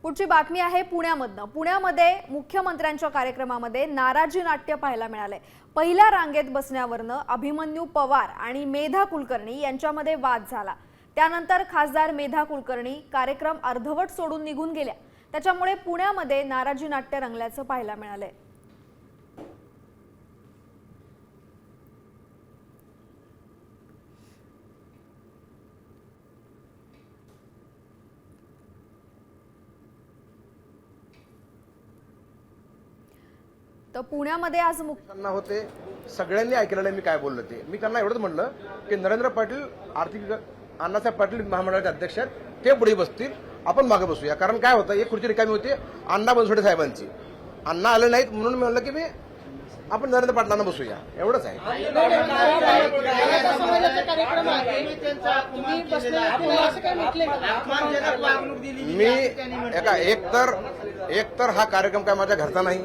पुढची बातमी आहे पुण्यामधनं। पुण्यामध्ये मुख्यमंत्र्यांच्या कार्यक्रमामध्ये नाराजी नाट्य पाहायला मिळाले। पहिल्या रांगेत बसण्यावरनं अभिमन्यू पवार आणि मेधा कुलकर्णी यांच्यामध्ये वाद झाला। त्यानंतर खासदार मेधा कुलकर्णी कार्यक्रम अर्धवट सोडून निघून गेल्या। त्याच्यामुळे पुण्यामध्ये नाराजी नाट्य रंगल्याचं पाहायला मिळाले। तर पुण्यामध्ये आज मुख्यमंत्री होते, सगळ्यांनी ऐकलेलं मी काय बोललो ते। मी त्यांना एवढंच म्हणलं की नरेंद्र पाटील आर्थिक अण्णासाहेब पाटील महामंडळाचे अध्यक्ष आहेत, ते पुढे बसतील, आपण मागे बसूया। कारण काय होतं, एक खुर्ची रिकामी होती अण्णा बनसोडे साहेबांची, अण्णा आले नाहीत म्हणून मी म्हणलं की मी आपण नरेंद्र पाटलांना बसूया, एवढंच आहे। मी एक तर हा कार्यक्रम काय माझ्या घरचा नाही,